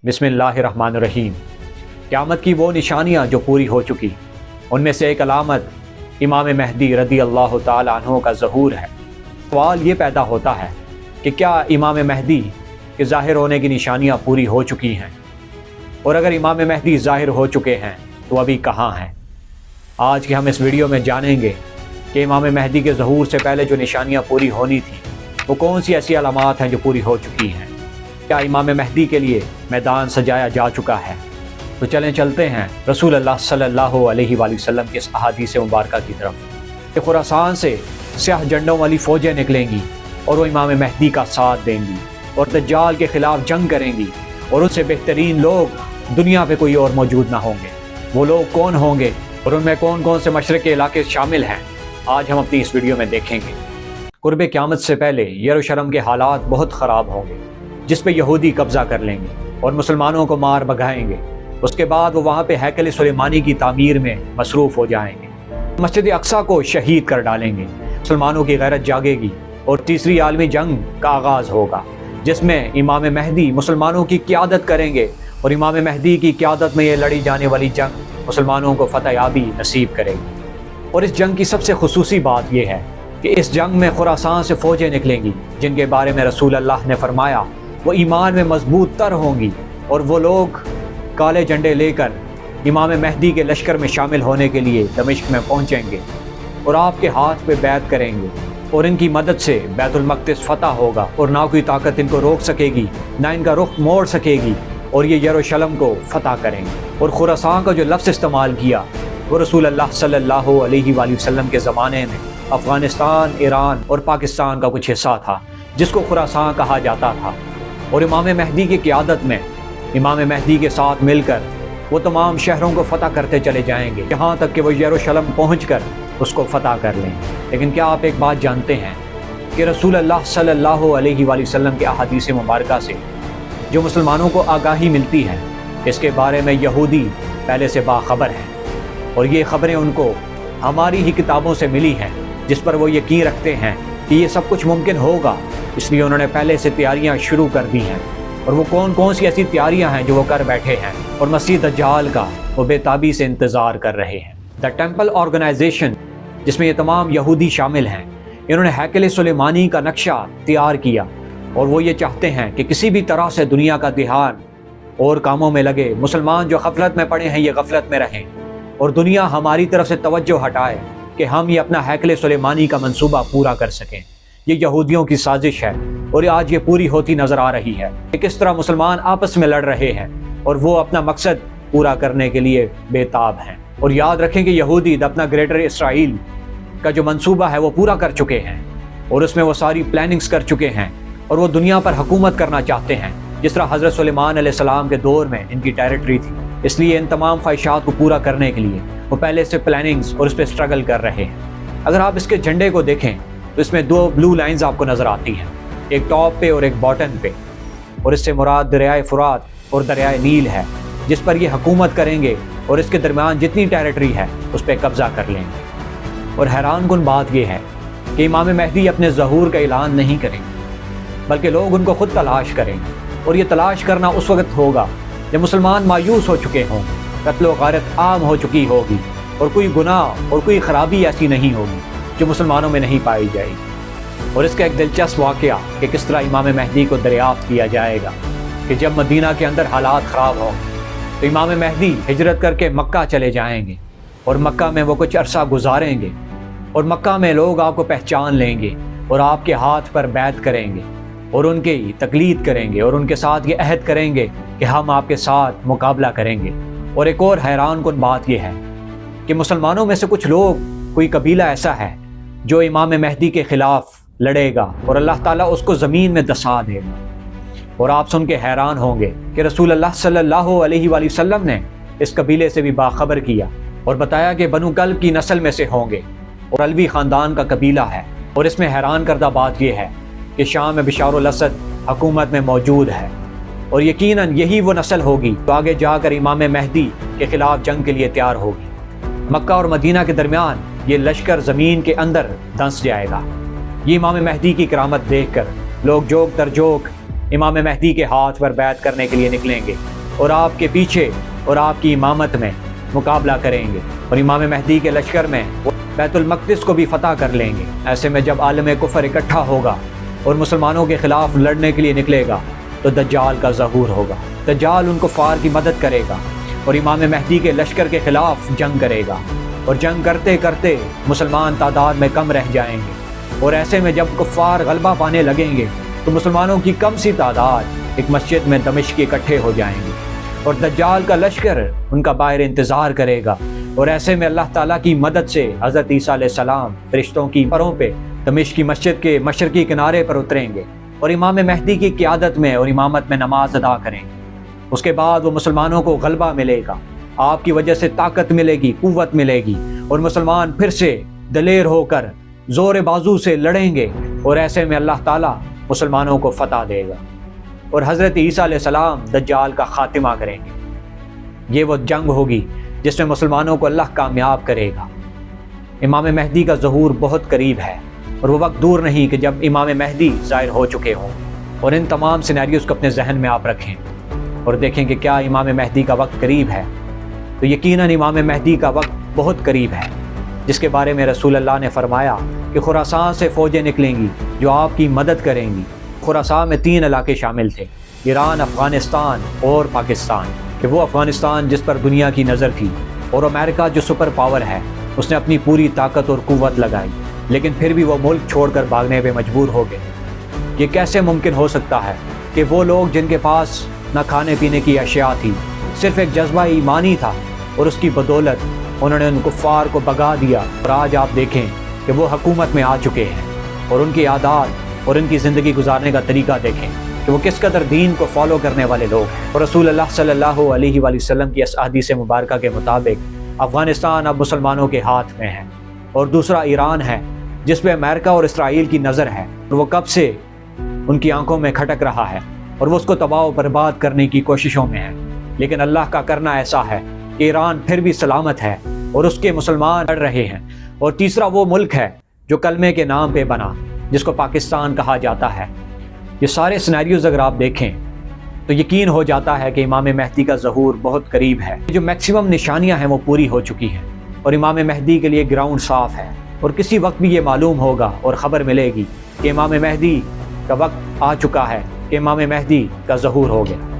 بسم اللہ الرحمن الرحیم۔ قیامت کی وہ نشانیاں جو پوری ہو چکی، ان میں سے ایک علامت امام مہدی رضی اللہ تعالیٰ عنہ کا ظہور ہے۔ سوال یہ پیدا ہوتا ہے کہ کیا امام مہدی کے ظاہر ہونے کی نشانیاں پوری ہو چکی ہیں؟ اور اگر امام مہدی ظاہر ہو چکے ہیں تو ابھی کہاں ہیں؟ آج کے ہم اس ویڈیو میں جانیں گے کہ امام مہدی کے ظہور سے پہلے جو نشانیاں پوری ہونی تھیں وہ کون سی ایسی علامات ہیں جو پوری ہو چکی ہیں۔ کیا امام مہدی کے لیے میدان سجایا جا چکا ہے؟ تو چلیں چلتے ہیں رسول اللہ صلی اللہ علیہ وآلہ وسلم کے اس احادیث مبارکہ کی طرف کہ خراسان سے سیاہ جھنڈوں والی فوجیں نکلیں گی اور وہ امام مہدی کا ساتھ دیں گی اور دجال کے خلاف جنگ کریں گی، اور ان سے بہترین لوگ دنیا پہ کوئی اور موجود نہ ہوں گے۔ وہ لوگ کون ہوں گے اور ان میں کون کون سے مشرق کے علاقے شامل ہیں، آج ہم اپنی اس ویڈیو میں دیکھیں گے۔ قرب قیامت سے پہلے یروشلم کے حالات بہت خراب ہوں گے، جس پہ یہودی قبضہ کر لیں گے اور مسلمانوں کو مار بھگائیں گے۔ اس کے بعد وہ وہاں پہ ہیکل سلیمانی کی تعمیر میں مصروف ہو جائیں گے، مسجد اقصیٰ کو شہید کر ڈالیں گے، مسلمانوں کی غیرت جاگے گی اور تیسری عالمی جنگ کا آغاز ہوگا، جس میں امام مہدی مسلمانوں کی قیادت کریں گے، اور امام مہدی کی قیادت میں یہ لڑی جانے والی جنگ مسلمانوں کو فتح یابی نصیب کرے گی۔ اور اس جنگ کی سب سے خصوصی بات یہ ہے کہ اس جنگ میں خراسان سے فوجیں نکلیں گی جن کے بارے میں رسول اللہ نے فرمایا وہ ایمان میں مضبوط تر ہوں گی، اور وہ لوگ کالے جھنڈے لے کر امام مہدی کے لشکر میں شامل ہونے کے لیے دمشق میں پہنچیں گے اور آپ کے ہاتھ پہ بیعت کریں گے، اور ان کی مدد سے بیت المقدس فتح ہوگا، اور نہ کوئی طاقت ان کو روک سکے گی، نہ ان کا رخ موڑ سکے گی، اور یہ یروشلم کو فتح کریں گے۔ اور خراسان کا جو لفظ استعمال کیا وہ رسول اللہ صلی اللہ علیہ وآلہ وسلم کے زمانے میں افغانستان، ایران اور پاکستان کا کچھ حصہ تھا جس کو خراسان کہا جاتا تھا، اور امام مہدی کی قیادت میں امام مہدی کے ساتھ مل کر وہ تمام شہروں کو فتح کرتے چلے جائیں گے یہاں تک کہ وہ یروشلم پہنچ کر اس کو فتح کر لیں۔ لیکن کیا آپ ایک بات جانتے ہیں کہ رسول اللہ صلی اللہ علیہ وآلہ وسلم کے احادیث مبارکہ سے جو مسلمانوں کو آگاہی ملتی ہے اس کے بارے میں یہودی پہلے سے باخبر ہیں، اور یہ خبریں ان کو ہماری ہی کتابوں سے ملی ہیں جس پر وہ یقین رکھتے ہیں کہ یہ سب کچھ ممکن ہوگا، اس لیے انہوں نے پہلے سے تیاریاں شروع کر دی ہیں۔ اور وہ کون کون سی ایسی تیاریاں ہیں جو وہ کر بیٹھے ہیں، اور مسیح دجال کا وہ بے تابی سے انتظار کر رہے ہیں۔ دا ٹیمپل آرگنائزیشن، جس میں یہ تمام یہودی شامل ہیں، انہوں نے ہیکل سلیمانی کا نقشہ تیار کیا، اور وہ یہ چاہتے ہیں کہ کسی بھی طرح سے دنیا کا دھیان اور کاموں میں لگے، مسلمان جو غفلت میں پڑے ہیں یہ غفلت میں رہیں، اور دنیا ہماری طرف سے توجہ ہٹائے کہ ہم یہ اپنا ہیکل سلیمانی کا منصوبہ پورا کر سکیں۔ یہ یہودیوں کی سازش ہے، اور آج یہ پوری ہوتی نظر آ رہی ہے کہ کس طرح مسلمان آپس میں لڑ رہے ہیں اور وہ اپنا مقصد پورا کرنے کے لیے بے تاب ہیں۔ اور یاد رکھیں کہ یہودی اپنا گریٹر اسرائیل کا جو منصوبہ ہے وہ پورا کر چکے ہیں، اور اس میں وہ ساری پلاننگز کر چکے ہیں، اور وہ دنیا پر حکومت کرنا چاہتے ہیں جس طرح حضرت سلیمان علیہ السلام کے دور میں ان کی ٹیریٹری تھی۔ اس لیے ان تمام خواہشات کو پورا کرنے کے لیے وہ پہلے سے پلاننگز اور اس پہ سٹرگل کر رہے ہیں۔ اگر آپ اس کے جھنڈے کو دیکھیں تو اس میں دو بلو لائنز آپ کو نظر آتی ہیں، ایک ٹاپ پہ اور ایک باٹم پہ، اور اس سے مراد دریائے فرات اور دریائے نیل ہے جس پر یہ حکومت کریں گے، اور اس کے درمیان جتنی ٹیریٹری ہے اس پہ قبضہ کر لیں گے۔ اور حیران کن بات یہ ہے کہ امام مہدی اپنے ظہور کا اعلان نہیں کریں گے، بلکہ لوگ ان کو خود تلاش کریں گے، اور یہ تلاش کرنا اس وقت ہوگا جب مسلمان مایوس ہو چکے ہوں، قتل و غارت عام ہو چکی ہوگی، اور کوئی گناہ اور کوئی خرابی ایسی نہیں ہوگی جو مسلمانوں میں نہیں پائی جائے گی۔ اور اس کا ایک دلچسپ واقعہ کہ کس طرح امام مہدی کو دریافت کیا جائے گا کہ جب مدینہ کے اندر حالات خراب ہوں تو امام مہدی ہجرت کر کے مکہ چلے جائیں گے، اور مکہ میں وہ کچھ عرصہ گزاریں گے، اور مکہ میں لوگ آپ کو پہچان لیں گے اور آپ کے ہاتھ پر بیعت کریں گے اور ان کی تقلید کریں گے، اور ان کے ساتھ یہ عہد کریں گے کہ ہم آپ کے ساتھ مقابلہ کریں گے۔ اور ایک اور حیران کن بات یہ ہے کہ مسلمانوں میں سے کچھ لوگ، کوئی قبیلہ ایسا ہے جو امام مہدی کے خلاف لڑے گا، اور اللہ تعالیٰ اس کو زمین میں دسا دے گا۔ اور آپ سن کے حیران ہوں گے کہ رسول اللہ صلی اللہ علیہ وآلہ وسلم نے اس قبیلے سے بھی باخبر کیا اور بتایا کہ بنو کلب کی نسل میں سے ہوں گے، اور علوی خاندان کا قبیلہ ہے۔ اور اس میں حیران کردہ بات یہ ہے کہ شام میں بشار الاسد حکومت میں موجود ہے، اور یقیناً یہی وہ نسل ہوگی تو آگے جا کر امام مہدی کے خلاف جنگ کے لیے تیار ہوگی۔ مکہ اور مدینہ کے درمیان یہ لشکر زمین کے اندر دھنس جائے گا۔ یہ امام مہدی کی کرامت دیکھ کر لوگ جوک در جوک امام مہدی کے ہاتھ پر بیعت کرنے کے لیے نکلیں گے، اور آپ کے پیچھے اور آپ کی امامت میں مقابلہ کریں گے، اور امام مہدی کے لشکر میں وہ بیت المقدس کو بھی فتح کر لیں گے۔ ایسے میں جب عالم کفر اکٹھا ہوگا اور مسلمانوں کے خلاف لڑنے کے لیے نکلے گا تو دجال کا ظہور ہوگا۔ دجال ان کفار کی مدد کرے گا اور امام مہدی کے لشکر کے خلاف جنگ کرے گا، اور جنگ کرتے کرتے مسلمان تعداد میں کم رہ جائیں گے، اور ایسے میں جب کفار غلبہ پانے لگیں گے تو مسلمانوں کی کم سی تعداد ایک مسجد میں دمشق کے اکٹھے ہو جائیں گے، اور دجال کا لشکر ان کا باہر انتظار کرے گا، اور ایسے میں اللہ تعالیٰ کی مدد سے حضرت عیسیٰ علیہ السلام فرشتوں کی پروں پہ دمشق کی مسجد کے مشرقی کنارے پر اتریں گے اور امام مہدی کی قیادت میں اور امامت میں نماز ادا کریں گے۔ اس کے بعد وہ مسلمانوں کو غلبہ ملے گا، آپ کی وجہ سے طاقت ملے گی، قوت ملے گی، اور مسلمان پھر سے دلیر ہو کر زور بازو سے لڑیں گے، اور ایسے میں اللہ تعالیٰ مسلمانوں کو فتح دے گا، اور حضرت عیسیٰ علیہ السلام دجال کا خاتمہ کریں گے۔ یہ وہ جنگ ہوگی جس میں مسلمانوں کو اللہ کامیاب کرے گا۔ امام مہدی کا ظہور بہت قریب ہے، اور وہ وقت دور نہیں کہ جب امام مہدی ظاہر ہو چکے ہوں، اور ان تمام سینیریوز کو اپنے ذہن میں آپ رکھیں اور دیکھیں کہ کیا امام مہدی کا وقت قریب ہے۔ تو یقیناً امام مہدی کا وقت بہت قریب ہے، جس کے بارے میں رسول اللہ نے فرمایا کہ خراسان سے فوجیں نکلیں گی جو آپ کی مدد کریں گی۔ خراسان میں 3 علاقے شامل تھے، ایران، افغانستان اور پاکستان، کہ وہ افغانستان جس پر دنیا کی نظر تھی، اور امریکہ جو سپر پاور ہے، اس نے اپنی پوری طاقت اور قوت لگائی، لیکن پھر بھی وہ ملک چھوڑ کر بھاگنے پہ مجبور ہو گئے۔ یہ کیسے ممکن ہو سکتا ہے کہ وہ لوگ جن کے پاس نہ کھانے پینے کی اشیاء تھی، صرف ایک جذبہ ایمانی تھا، اور اس کی بدولت انہوں نے ان کفار کو بھگا دیا، اور آج آپ دیکھیں کہ وہ حکومت میں آ چکے ہیں، اور ان کی عادات اور ان کی زندگی گزارنے کا طریقہ دیکھیں کہ وہ کس قدر دین کو فالو کرنے والے لوگ ہیں۔ اور رسول اللہ صلی اللہ علیہ وآلہ وسلم کی اس حدیث مبارکہ کے مطابق افغانستان اب مسلمانوں کے ہاتھ میں ہے، اور دوسرا ایران ہے جس پہ امریکہ اور اسرائیل کی نظر ہے، اور وہ کب سے ان کی آنکھوں میں کھٹک رہا ہے، اور وہ اس کو تباہ و برباد کرنے کی کوششوں میں ہے۔ لیکن اللہ کا کرنا ایسا ہے کہ ایران پھر بھی سلامت ہے، اور اس کے مسلمان لڑ رہے ہیں۔ اور تیسرا وہ ملک ہے جو کلمے کے نام پہ بنا، جس کو پاکستان کہا جاتا ہے۔ یہ سارے سینیریوز اگر آپ دیکھیں تو یقین ہو جاتا ہے کہ امام مہدی کا ظہور بہت قریب ہے۔ جو میکسیمم نشانیاں ہیں وہ پوری ہو چکی ہیں، اور امام مہدی کے لیے گراؤنڈ صاف ہے، اور کسی وقت بھی یہ معلوم ہوگا اور خبر ملے گی کہ امام مہدی کا وقت آ چکا ہے، کہ امام مہدی کا ظہور ہو گیا۔